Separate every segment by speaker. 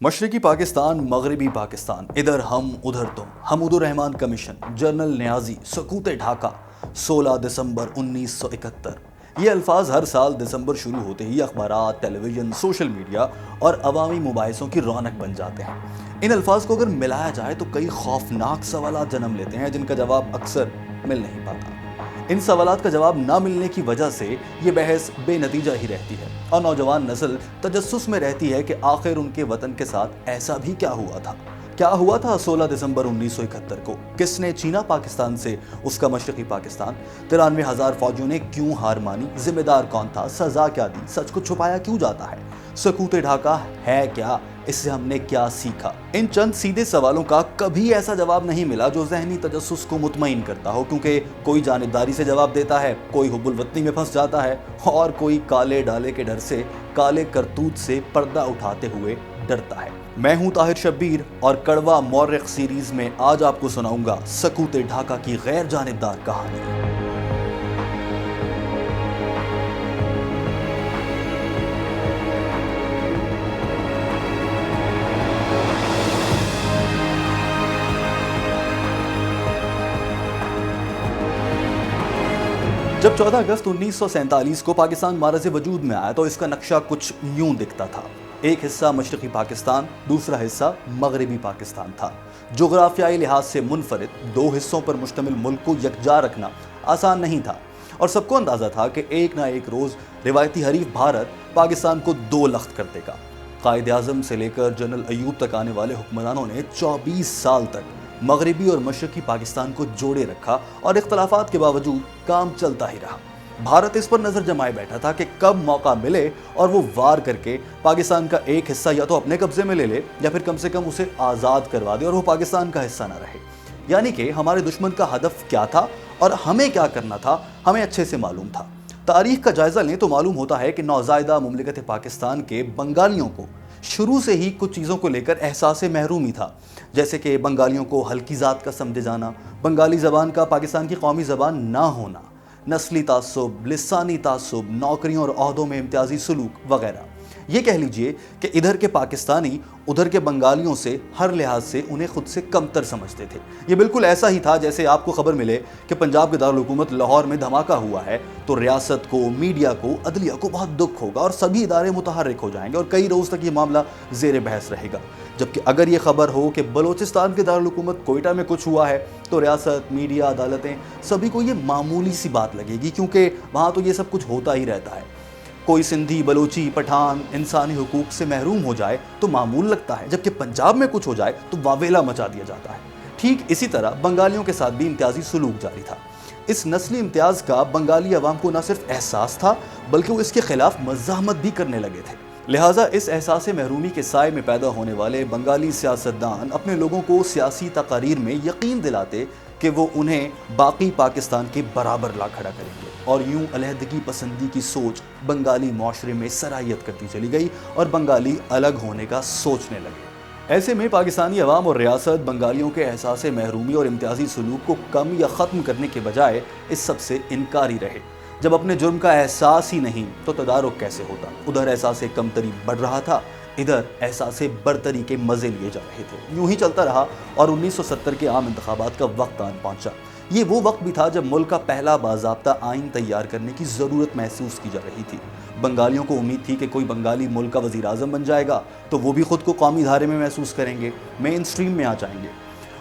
Speaker 1: مشرقی پاکستان، مغربی پاکستان، ادھر ہم ادھر تم، حمود الرحمان کمیشن، جنرل نیازی، سقوط ڈھاکہ، 16 دسمبر 1971۔ یہ الفاظ ہر سال دسمبر شروع ہوتے ہی اخبارات، ٹیلی ویژن، سوشل میڈیا اور عوامی مباحثوں کی رونق بن جاتے ہیں۔ ان الفاظ کو اگر ملایا جائے تو کئی خوفناک سوالات جنم لیتے ہیں جن کا جواب اکثر مل نہیں پاتا۔ ان سوالات کا جواب نہ ملنے کی وجہ سے یہ بحث بے نتیجہ ہی رہتی ہے اور نوجوان نسل تجسس میں رہتی ہے کہ آخر ان کے وطن کے ساتھ ایسا بھی کیا ہوا تھا؟ کیا ہوا تھا 16 دسمبر 1971 کو؟ کس نے چھینا پاکستان سے اس کا مشرقی پاکستان؟ 93,000 فوجیوں نے کیوں ہار مانی؟ ذمہ دار کون تھا؟ سزا کیا دی؟ سچ کو چھپایا کیوں جاتا ہے؟ سقوط ڈھاکہ ہے کیا؟ اس سے ہم نے کیا سیکھا؟ ان چند سیدھے سوالوں کا کبھی ایسا جواب نہیں ملا جو ذہنی تجسس کو مطمئن کرتا ہو، کیونکہ کوئی جانبداری سے جواب دیتا ہے، کوئی حب الوطنی میں پھنس جاتا ہے اور کوئی کالے ڈالے کے ڈر سے، کالے کرتوت سے پردہ اٹھاتے ہوئے ڈرتا ہے۔ میں ہوں طاہر شبیر اور کڑوا مورخ سیریز میں آج آپ کو سناؤں گا سقوط ڈھاکہ کی غیر جانبدار کہانی۔ جب 14 اگست 1947 کو پاکستان معرض وجود میں آیا تو اس کا نقشہ کچھ یوں دکھتا تھا۔ ایک حصہ مشرقی پاکستان، دوسرا حصہ مغربی پاکستان تھا۔ جغرافیائی لحاظ سے منفرد دو حصوں پر مشتمل ملک کو یکجا رکھنا آسان نہیں تھا، اور سب کو اندازہ تھا کہ ایک نہ ایک روز روایتی حریف بھارت پاکستان کو دو لخت کر دے گا۔ قائد اعظم سے لے کر جنرل ایوب تک آنے والے حکمرانوں نے 24 سال تک مغربی اور مشرقی پاکستان کو جوڑے رکھا اور اختلافات کے باوجود کام چلتا ہی رہا۔ بھارت اس پر نظر جمائے بیٹھا تھا کہ کب موقع ملے اور وہ وار کر کے پاکستان کا ایک حصہ یا تو اپنے قبضے میں لے لے یا پھر کم سے کم اسے آزاد کروا دے اور وہ پاکستان کا حصہ نہ رہے۔ یعنی کہ ہمارے دشمن کا ہدف کیا تھا اور ہمیں کیا کرنا تھا، ہمیں اچھے سے معلوم تھا۔ تاریخ کا جائزہ لیں تو معلوم ہوتا ہے کہ نوزائیدہ مملکت پاکستان کے بنگالیوں کو شروع سے ہی کچھ چیزوں کو لے کر احساس محرومی تھا، جیسے کہ بنگالیوں کو ہلکی ذات کا سمجھے جانا، بنگالی زبان کا پاکستان کی قومی زبان نہ ہونا، نسلی تعصب، لسانی تعصب، نوکریوں اور عہدوں میں امتیازی سلوک وغیرہ۔ یہ کہہ لیجئے کہ ادھر کے پاکستانی ادھر کے بنگالیوں سے ہر لحاظ سے انہیں خود سے کمتر سمجھتے تھے۔ یہ بالکل ایسا ہی تھا جیسے آپ کو خبر ملے کہ پنجاب کے دارالحکومت لاہور میں دھماکہ ہوا ہے تو ریاست کو، میڈیا کو، عدلیہ کو بہت دکھ ہوگا اور سبھی ادارے متحرک ہو جائیں گے اور کئی روز تک یہ معاملہ زیر بحث رہے گا۔ جبکہ اگر یہ خبر ہو کہ بلوچستان کے دارالحکومت کوئٹہ میں کچھ ہوا ہے تو ریاست، میڈیا، عدالتیں، سبھی کو یہ معمولی سی بات لگے گی، کیونکہ وہاں تو یہ سب کچھ ہوتا ہی رہتا ہے۔ کوئی سندھی، بلوچی، پٹھان انسانی حقوق سے محروم ہو جائے تو معمول لگتا ہے، جبکہ پنجاب میں کچھ ہو جائے تو واویلا مچا دیا جاتا ہے۔ ٹھیک اسی طرح بنگالیوں کے ساتھ بھی امتیازی سلوک جاری تھا۔ اس نسلی امتیاز کا بنگالی عوام کو نہ صرف احساس تھا بلکہ وہ اس کے خلاف مزاحمت بھی کرنے لگے تھے۔ لہٰذا اس احساس محرومی کے سائے میں پیدا ہونے والے بنگالی سیاستدان اپنے لوگوں کو سیاسی تقاریر میں یقین دلاتے کہ وہ انہیں باقی پاکستان کے برابر لا کھڑا کریں گے، اور یوں علیحدگی پسندی کی سوچ بنگالی معاشرے میں سرایت کرتی چلی گئی اور بنگالی الگ ہونے کا سوچنے لگے۔ ایسے میں پاکستانی عوام اور ریاست بنگالیوں کے احساس محرومی اور امتیازی سلوک کو کم یا ختم کرنے کے بجائے اس سب سے انکاری رہے۔ جب اپنے جرم کا احساس ہی نہیں تو تدارک کیسے ہوتا؟ ادھر احساس کمتری بڑھ رہا تھا، ادھر احساس برتری کے مزے لیے جا رہے تھے۔ یوں ہی چلتا رہا اور 1970 کے عام انتخابات کا وقت آن پہنچا۔ یہ وہ وقت بھی تھا جب ملک کا پہلا باضابطہ آئین تیار کرنے کی ضرورت محسوس کی جا رہی تھی۔ بنگالیوں کو امید تھی کہ کوئی بنگالی ملک کا وزیر اعظم بن جائے گا تو وہ بھی خود کو قومی دھارے میں محسوس کریں گے، مین سٹریم میں آ جائیں گے۔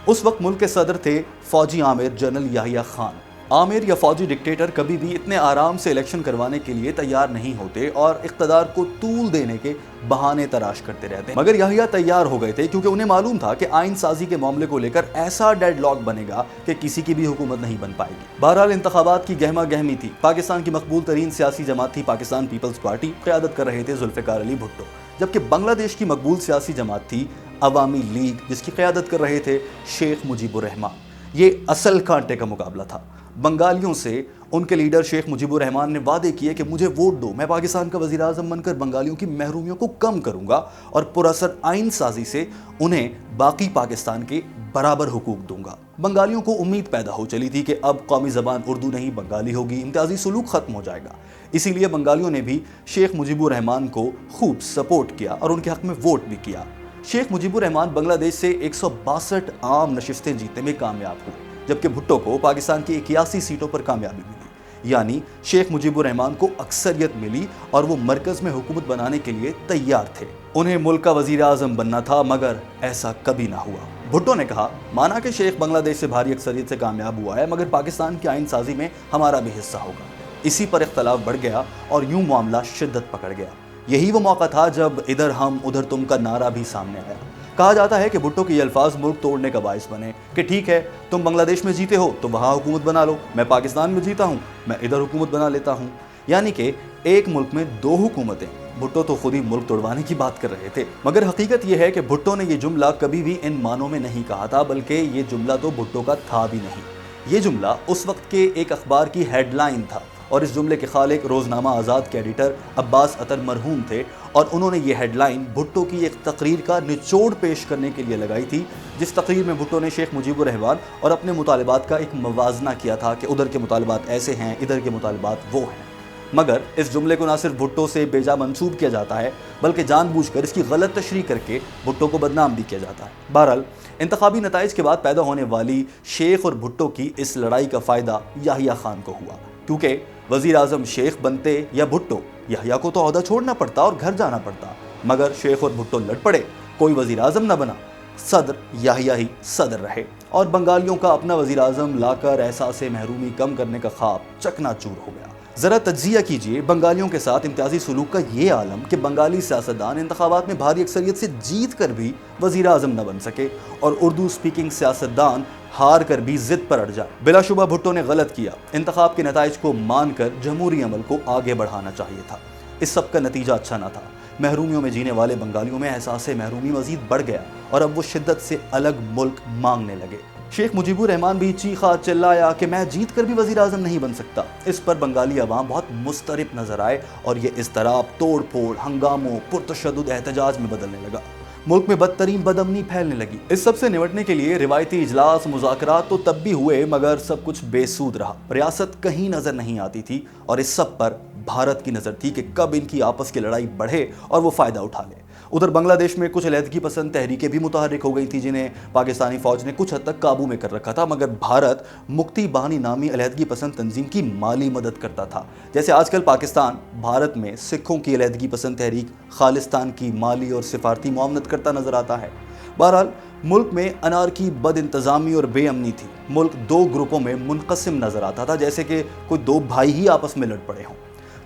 Speaker 1: اس وقت ملک کے صدر تھے فوجی آمر جنرل یحییٰ خان۔ آمر یا فوجی ڈکٹیٹر کبھی بھی اتنے آرام سے الیکشن کروانے کے لیے تیار نہیں ہوتے اور اقتدار کو طول دینے کے بہانے تراش کرتے رہتے ہیں، مگر یحییٰ تیار ہو گئے تھے کیونکہ انہیں معلوم تھا کہ آئین سازی کے معاملے کو لے کر ایسا ڈیڈ لاک بنے گا کہ کسی کی بھی حکومت نہیں بن پائے گی۔ بہرحال انتخابات کی گہما گہمی تھی۔ پاکستان کی مقبول ترین سیاسی جماعت تھی پاکستان پیپلز پارٹی، قیادت کر رہے تھے ذوالفقار علی بھٹو، جبکہ بنگلہ دیش کی مقبول سیاسی جماعت تھی عوامی لیگ، جس کی قیادت کر رہے تھے شیخ مجیب الرحمان۔ یہ اصل کانٹے کا مقابلہ تھا۔ بنگالیوں سے ان کے لیڈر شیخ مجیب الرحمان نے وعدے کیے کہ مجھے ووٹ دو، میں پاکستان کا وزیر اعظم بن کر بنگالیوں کی محرومیوں کو کم کروں گا اور پراثر آئین سازی سے انہیں باقی پاکستان کے برابر حقوق دوں گا۔ بنگالیوں کو امید پیدا ہو چلی تھی کہ اب قومی زبان اردو نہیں بنگالی ہوگی، امتیازی سلوک ختم ہو جائے گا۔ اسی لیے بنگالیوں نے بھی شیخ مجیب الرحمان کو خوب سپورٹ کیا اور ان کے حق میں ووٹ بھی کیا۔ शेख मुजीबुर रहमान बांग्लादेश से 162 आम नशिस्तें जीतने में कामयाब हुए, जबकि भुट्टो को पाकिस्तान की 81 सीटों पर कामयाबी मिली। यानी शेख मुजीबुर रहमान को अक्सरियत मिली और वो मरकज में हुकूमत बनाने के लिए तैयार थे। उन्हें मुल्क का वजीर आजम बनना था, मगर ऐसा कभी ना हुआ। भुट्टो ने कहा, माना कि शेख बांग्लादेश से भारी अक्सरियत से कामयाब हुआ है, मगर पाकिस्तान की आइन साजी में हमारा भी हिस्सा होगा। इसी पर इख्तलाफ बढ़ गया और यूं मामला शिद्दत पकड़ गया। यही वो मौका था जब इधर हम उधर तुम का नारा भी सामने आया। कहा जाता है कि भुट्टो के ये अल्फाज मुल्क तोड़ने का बाइस बने कि ठीक है, तुम बांग्लादेश में जीते हो तो वहाँ हुकूमत बना लो, मैं पाकिस्तान में जीता हूँ, मैं इधर हुकूमत बना लेता हूँ। यानी कि एक मुल्क में दो हुकूमतें। भुट्टो तो खुद ही मुल्क तोड़वाने की बात कर रहे थे, मगर हकीकत यह है कि भुट्टो ने ये जुमला कभी भी इन मानों में नहीं कहा था, बल्कि ये जुमला तो भुट्टो का था भी नहीं। ये जुमला उस वक्त के एक अखबार की हेडलाइन था और इस जुमले के खालिक रोज़नामा आज़ाद के एडिटर अब्बास अतर मरहूम थे, और उन्होंने ये हेडलाइन भुट्टो की एक तकरीर का निचोड़ पेश करने के लिए लगाई थी, जिस तकरीर में भुट्टो ने शेख मुजीबुर रहमान और अपने मुतालिबात का एक मवाजना किया था कि उधर के मुतालिबात ऐसे हैं, इधर के मुतालिबात वो हैं। मगर इस जुमले को ना सिर्फ भुट्टो से बेजा मंसूब किया जाता है, बल्कि जानबूझकर इसकी गलत तशरीह करके भुट्टो को बदनाम भी किया जाता है। बहरहाल, इंतखाबी नताइज के बाद पैदा होने वाली शेख और भुट्टो की इस लड़ाई का फ़ायदा याहिया खान को हुआ, क्योंकि वज़ीर आज़म शेख बनते या भुट्टो, याहिया को तो ओहदा छोड़ना पड़ता और घर जाना पड़ता, मगर शेख और भुट्टो लड़ पड़े, कोई वज़ीर आज़म न बना, सदर याहिया ही सदर रहे और बंगालियों का अपना वज़ीर आज़म लाकर एहसास महरूमी कम करने का ख्वाब चकनाचूर हो गया। ज़रा तज्जिया कीजिए बंगालियों के साथ इम्तियाजी सलूक का ये आलम कि बंगाली सियासतदान इंतखाबात में भारी अक्सरियत से जीत कर भी वज़ीर आज़म न बन सके और उर्दू स्पीकिंग सियासतदान हार कर भी जिद पर अड़ जाए। बिलाशुबा भुट्टो ने गलत किया, इंतखाब के नताइज को मानकर जमहूरी अमल को आगे बढ़ाना चाहिए था। इस सब का नतीजा अच्छा न था। महरूमियों में जीने वाले बंगालियों में एहसास महरूमी मजीद बढ़ गया और अब वो शिद्दत से अलग मुल्क मांगने लगे। शेख मुजीबुर रहमान भी चीखा चिल्लाया कि मैं जीत कर भी वज़ीर आज़म नहीं बन सकता। इस पर बंगाली अवाम बहुत मुस्तरब नजर आए और ये इज़्तिराब तोड़ फोड़, हंगामों, पुरतशद्दुद एहतजाज में बदलने लगा। मुल्क में बदतरीन बदअमनी फैलने लगी। इस सब से निपटने के लिए रिवायती इजलास, मुज़ाकरात तो तब भी हुए, मगर सब कुछ बेसूद रहा। रियासत कहीं नजर नहीं आती थी और इस सब पर भारत की नज़र थी कि कब इनकी आपस की लड़ाई बढ़े और वो फ़ायदा उठा ले। उधर बांग्लादेश में कुछ अलहदगी पसंद तहरीकें भी मुतहर्रिक हो गई थी, जिन्हें पाकिस्तानी फ़ौज ने कुछ हद तक काबू में कर रखा था, मगर भारत मुक्ति बानी नामी अलहदगी पसंद तंजीम की माली मदद करता था। जैसे आजकल पाकिस्तान भारत में सिखों की अलहदगी पसंद तहरीक खालिस्तान की माली और सिफारती मुआवनत करता नजर आता है। बहरहाल, मुल्क में अनारकी, बद इंतज़ामी और बेअमनी थी। मुल्क दो ग्रुपों में मुनक़सिम नजर आता था, जैसे कि कोई दो भाई ही आपस में लड़ पड़े हों।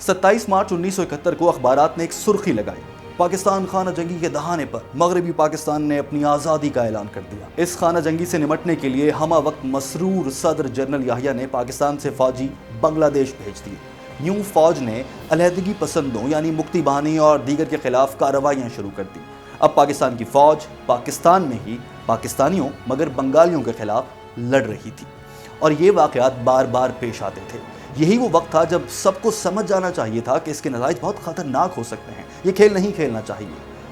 Speaker 1: 27 मार्च 1971 को अखबारात ने एक सुर्खी लगाई, पाकिस्तान खाना जंगी के दहाने पर मगरबी पाकिस्तान ने अपनी आज़ादी का ऐलान कर दिया। इस खाना जंगी से निपटने के लिए हमा वक्त मसरूर सदर जनरल याहिया ने पाकिस्तान से फौजी बांग्लादेश भेज दिए। यूं फौज ने अलहदगी पसंदों यानी मुक्ति बहानी और दीगर के खिलाफ कार्रवाइयाँ शुरू कर दी। अब पाकिस्तान की फौज पाकिस्तान में ही पाकिस्तानियों मगर बंगालियों के खिलाफ लड़ रही थी और ये वाक़यात बार बार पेश आते थे। यही वो वक्त था जब सबको समझ जाना चाहिए था कि इसके नतीजे बहुत ख़तरनाक हो सकते हैं, ये खेल नहीं खेलना चाहिए।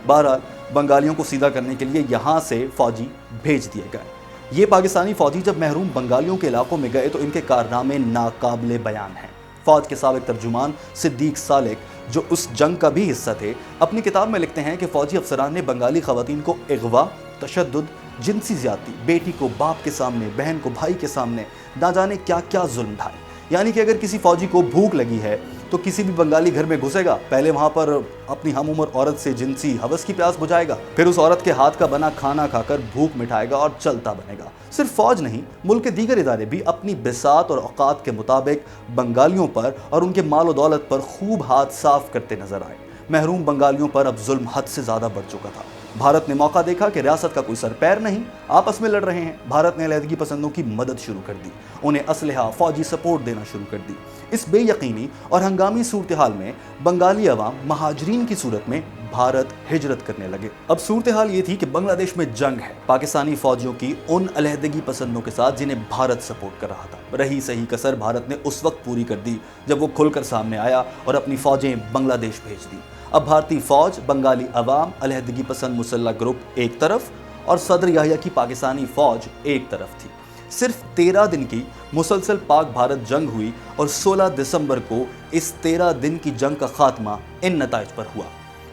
Speaker 1: बहरहाल, बंगालियों को सीधा करने के लिए यहाँ से फ़ौजी भेज दिए गए। ये पाकिस्तानी फ़ौजी जब महरूम बंगालियों के इलाकों में गए तो इनके कारनामे नाकाबिले बयान हैं। फ़ौज के साबिक़ तर्जुमान सिद्दीक सालिक, जो उस जंग का भी हिस्सा थे, अपनी किताब में लिखते हैं कि फ़ौजी अफसरान ने बंगाली ख़वातीन को अगवा, तशद्दुद, जिनसी ज़्यादती, बेटी को बाप के सामने, बहन को भाई के सामने ना जाने क्या क्या जुल्म ढाए। यानी कि अगर किसी फौजी को भूख लगी है तो किसी भी बंगाली घर में घुसेगा, पहले वहाँ पर अपनी हम उम्र औरत से जिनसी हवस की प्यास बुझाएगा, फिर उस औरत के हाथ का बना खाना खाकर भूख मिटाएगा और चलता बनेगा। सिर्फ फौज नहीं, मुल्क के दीगर इदारे भी अपनी बिसात और औकात के मुताबिक बंगालियों पर और उनके माल और दौलत पर खूब हाथ साफ करते नजर आए। महरूम बंगालियों पर अब जुल्म हद से ज़्यादा बढ़ चुका था। भारत ने मौका देखा कि रियासत का कोई सर पैर नहीं, आपस में लड़ रहे हैं। भारत ने अलहदगी पसंदों की मदद शुरू कर दी, उन्हें असलहा, फौजी सपोर्ट देना शुरू कर दी। इस बेयकीनी और हंगामी सूरत हाल में बंगाली अवाम महाजरीन की सूरत में भारत हिजरत करने लगे। अब सूरत हाल ये थी कि बांग्लादेश में जंग है पाकिस्तानी फौजियों की उन अलहदगी पसंदों के साथ जिन्हें भारत सपोर्ट कर रहा था। रही सही कसर भारत ने उस वक्त पूरी कर दी जब वो खुलकर सामने आया और अपनी फौजें बांग्लादेश भेज दी। अब भारतीय फौज, बंगाली अवाम, अलहदगी पसंद मुसल्लह ग्रुप एक तरफ और सदर याहिया की पाकिस्तानी फौज एक तरफ थी। सिर्फ 13 दिन की मुसलसल पाक भारत जंग हुई और 16 दिसंबर को इस 13 दिन की जंग का खात्मा इन नताइज पर हुआ।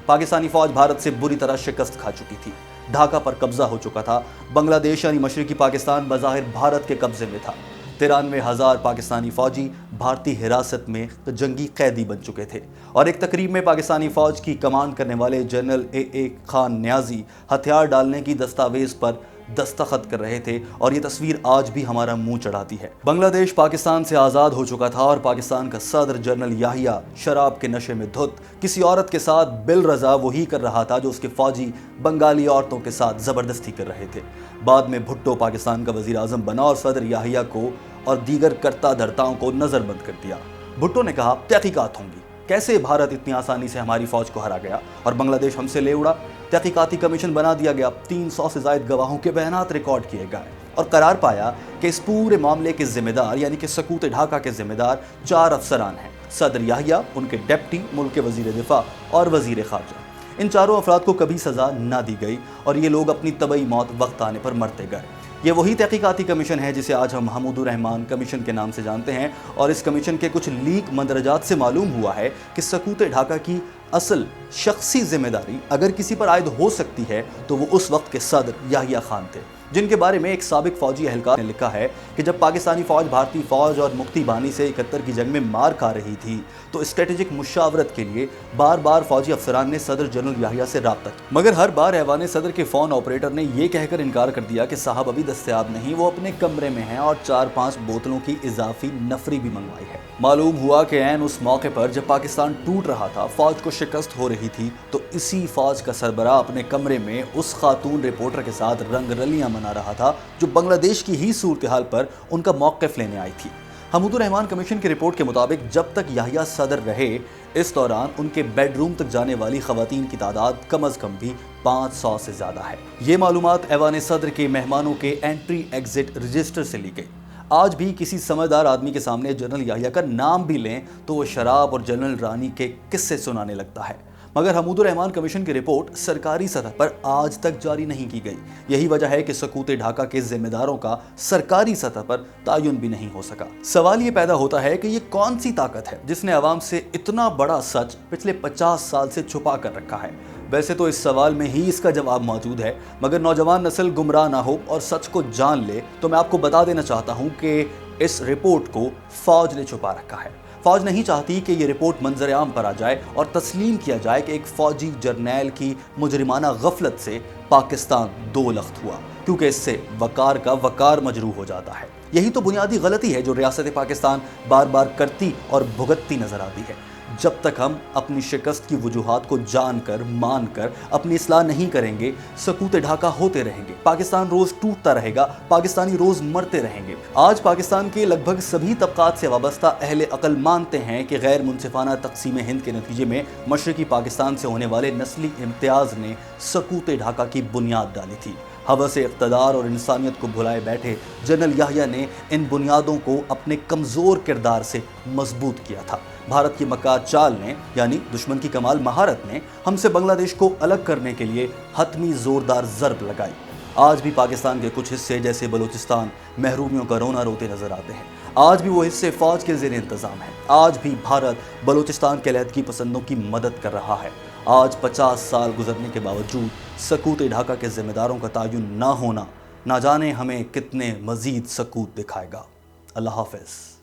Speaker 1: पाकिस्तानी फौज भारत से बुरी तरह शिकस्त खा चुकी थी। ढाका पर कब्जा हो चुका था। बांग्लादेश यानी मशरकी पाकिस्तान बज़ाहिर भारत के कब्जे में था। 93,000 पाकिस्तानी फौजी भारतीय हिरासत में जंगी कैदी बन चुके थे और एक तकरीब में पाकिस्तानी फौज की कमान करने वाले जनरल ए खान न्याजी हथियार डालने की दस्तावेज पर दस्तखत कर रहे थे और ये तस्वीर आज भी हमारा मुंह चढ़ाती है। बांग्लादेश पाकिस्तान से आज़ाद हो चुका था और पाकिस्तान का सदर जनरल याहिया शराब के नशे में धुत किसी औरत के साथ बिल रज़ा वही कर रहा था जो उसके फौजी बंगाली औरतों के साथ ज़बरदस्ती कर रहे थे। बाद में भुट्टो पाकिस्तान का वज़ीर आज़म बना और सदर याहिया को और दीगर कर्ता धर्ताओं को नज़रबंद कर दिया। भुट्टो ने कहा तहकीकात होंगी, कैसे भारत इतनी आसानी से हमारी फौज को हरा गया और बांग्लादेश हमसे ले उड़ा। तहकीकाती कमीशन बना दिया गया, 300 से ज़ायद गवाहों के बयानात रिकॉर्ड किए गए और करार पाया कि इस पूरे मामले के जिम्मेदार यानी कि सकूत ढाका के जिम्मेदार 4 अफसरान हैं, सदर याहिया, उनके डेप्टी, मुल्क के वज़ीर दिफा और वज़ीर ख़ारजा। इन चारों अफराद को कभी सज़ा ना दी गई और ये लोग अपनी तबई मौत वक्त आने पर मरते गए। ये वही तहकीकाती कमीशन है जिसे आज हम हमीदुर रहमान कमीशन के नाम से जानते हैं और इस कमीशन के कुछ लीक मंदरजात से मालूम हुआ है कि सकूत ढाका की असल शख्सी जिम्मेदारी अगर किसी पर आयद हो सकती है तो वो उस वक्त के सदर याहिया खान थे, जिनके बारे में एक साबिक फौजी एहलकार ने लिखा है कि जब पाकिस्तानी फौज भारतीय फौज और मुक्ति बानी से 71 की जंग में मार खा रही थी तो स्ट्रेटेजिक मुशावरत के लिए बार बार फौजी अफसरान ने सदर जनरल याहिया से रब्ता किया, मगर हर बार ऐवान सदर के फ़ोन ऑपरेटर ने यह कहकर इनकार कर दिया कि साहब अभी दस्तयाब नहीं, वो अपने कमरे में हैं और 4-5 बोतलों की इजाफी नफरी भी मंगवाई है। मालूम हुआ कि ऐन उस मौके पर जब पाकिस्तान टूट रहा था, फौज को शिकस्त हो रही थी, तो इसी फौज का सरबराह अपने कमरे में उस खातून रिपोर्टर के साथ रंग रलियां मना रहा था जो बांग्लादेश की ही सूरत हाल पर उनका मौक़िफ़ लेने आई थी। हमीदुर रहमान कमीशन की रिपोर्ट के मुताबिक जब तक याहिया सदर रहे इस दौरान उनके बेडरूम तक जाने वाली खवातीन की तादाद कम अज़ कम भी 500 से ज़्यादा है। ये मालूमात ऐवान सदर के मेहमानों के एंट्री एग्जिट रजिस्टर से ली गई। आज भी किसी समझदार आदमी के सामने जनरल याहिया का नाम भी लें तो वो शराब और जनरल रानी के किस्से सुनाने लगता है, मगर हमीदुर रहमान कमीशन की रिपोर्ट सरकारी सतह पर आज तक जारी नहीं की गई। यही वजह है कि सकूत ढाका के जिम्मेदारों का सरकारी सतह पर तायुन भी नहीं हो सका। सवाल ये पैदा होता है कि ये कौन सी ताकत है जिसने अवाम से इतना बड़ा सच पिछले 50 साल से छुपा कर रखा है। वैसे तो इस सवाल में ही इसका जवाब मौजूद है, मगर नौजवान नस्ल गुमराह ना हो और सच को जान ले तो मैं आपको बता देना चाहता हूँ कि इस रिपोर्ट को फौज ने छुपा रखा है। फौज नहीं चाहती कि ये रिपोर्ट मंजर आम पर आ जाए और तस्लीम किया जाए कि एक फौजी जर्नैल की मुजरिमाना गफलत से पाकिस्तान दो लख्त हुआ, क्योंकि इससे वकार का वकार मजरूह हो जाता है। यही तो बुनियादी गलती है जो रियासत पाकिस्तान बार बार करती और भुगतती नजर आती है। जब तक हम अपनी शिकस्त की वजूहात को जानकर मानकर अपनी इस्लाह नहीं करेंगे, सकूत ढाका होते रहेंगे, पाकिस्तान रोज टूटता रहेगा, पाकिस्तानी रोज मरते रहेंगे। आज पाकिस्तान के लगभग सभी तबकात से वाबस्ता अहले अकल मानते हैं कि गैर मुनसिफाना तकसीम हिंद के नतीजे में मशरकी पाकिस्तान से होने वाले नस्ली इम्तियाज ने सकूत ढाका की बुनियाद डाली थी। हवस इक़्तिदार और इंसानियत को भुलाए बैठे जनरल याहिया ने इन बुनियादों को अपने कमज़ोर किरदार से मजबूत किया था। भारत की मकार चाल ने यानी दुश्मन की कमाल महारत ने हमसे बांग्लादेश को अलग करने के लिए हतमी ज़ोरदार ज़रब लगाई। आज भी पाकिस्तान के कुछ हिस्से जैसे बलूचिस्तान महरूमियों का रोना रोते नजर आते हैं। आज भी वो हिस्से फौज के ज़ेर इंतज़ाम हैं। आज भी भारत बलूचिस्तान के अलहदगी पसंदों की मदद कर रहा है। आज 50 साल गुजरने के बावजूद सकूत ढाका के ज़िम्मेदारों का तायुन ना होना ना जाने हमें कितने मज़ीद सकूत दिखाएगा। अल्लाह हाफ़िज़।